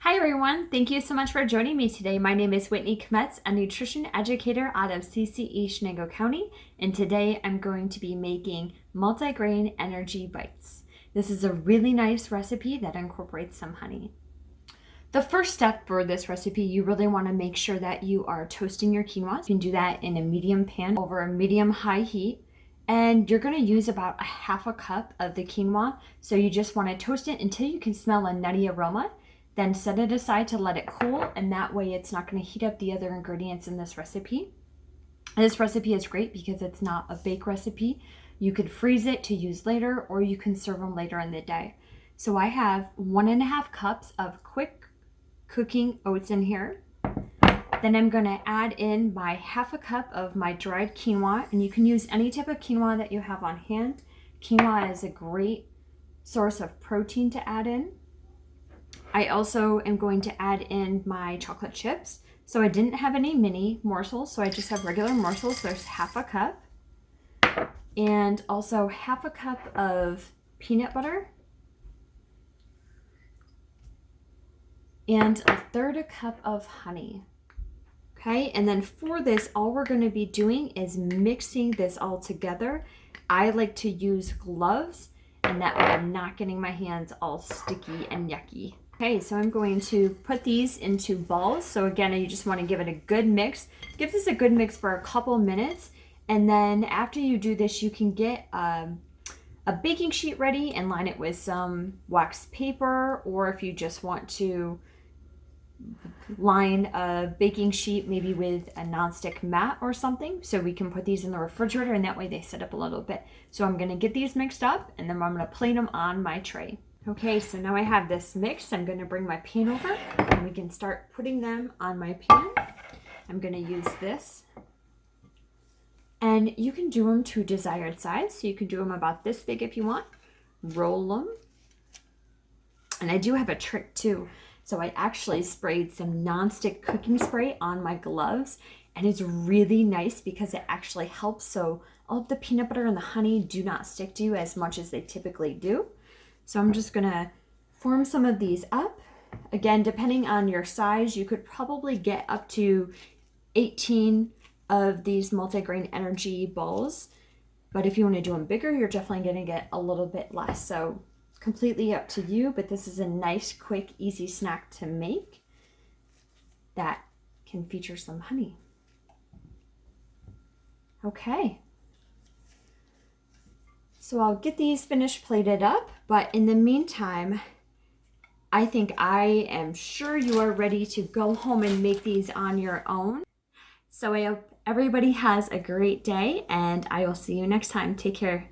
Hi everyone, thank you so much for joining me today. My name is Whitney Kmetz, a nutrition educator out of CCE Chenango County, and today I'm going to be making multigrain energy bites. This is a really nice recipe that incorporates some honey. The first step for this recipe, you really want to make sure that you are toasting your quinoa. You can do that in a medium pan over a medium-high heat. And you're going to use about a half a cup of the quinoa. So you just want to toast it until you can smell a nutty aroma. Then set it aside to let it cool, and that way it's not going to heat up the other ingredients in this recipe. This recipe is great because it's not a bake recipe. You could freeze it to use later, or you can serve them later in the day. So I have 1.5 cups of quick cooking oats in here. Then I'm going to add in my half a cup of my dried quinoa, and you can use any type of quinoa that you have on hand. Quinoa is a great source of protein to add in. I also am going to add in my chocolate chips. So I didn't have any mini morsels, so I just have regular morsels. There's half a cup. And also half a cup of peanut butter. And 1/3 cup of honey. Okay, and then for this, all we're going to be doing is mixing this all together. I like to use gloves, and that way I'm not getting my hands all sticky and yucky. Okay, so I'm going to put these into balls. So again, you just want to give it a good mix. Give this a good mix for a couple minutes. And then after you do this, you can get a baking sheet ready and line it with some wax paper. Or if you just want to line a baking sheet maybe with a nonstick mat or something, so we can put these in the refrigerator and that way they sit up a little bit. So I'm going to get these mixed up and then I'm going to plate them on my tray. Okay, so now I have this mixed. I'm going to bring my pan over and we can start putting them on my pan. I'm going to use this. And you can do them to desired size. So you can do them about this big if you want. Roll them. And I do have a trick too. So I actually sprayed some nonstick cooking spray on my gloves. And it's really nice because it actually helps so all of the peanut butter and the honey do not stick to you as much as they typically do. So I'm just gonna form some of these up. Again, depending on your size, you could probably get up to 18 of these multigrain energy balls. But if you wanna do them bigger, you're definitely gonna get a little bit less. So it's completely up to you, but this is a nice, quick, easy snack to make that can feature some honey. Okay. So I'll get these finished plated up, but in the meantime, I think I am sure you are ready to go home and make these on your own. So I hope everybody has a great day and I will see you next time. Take care.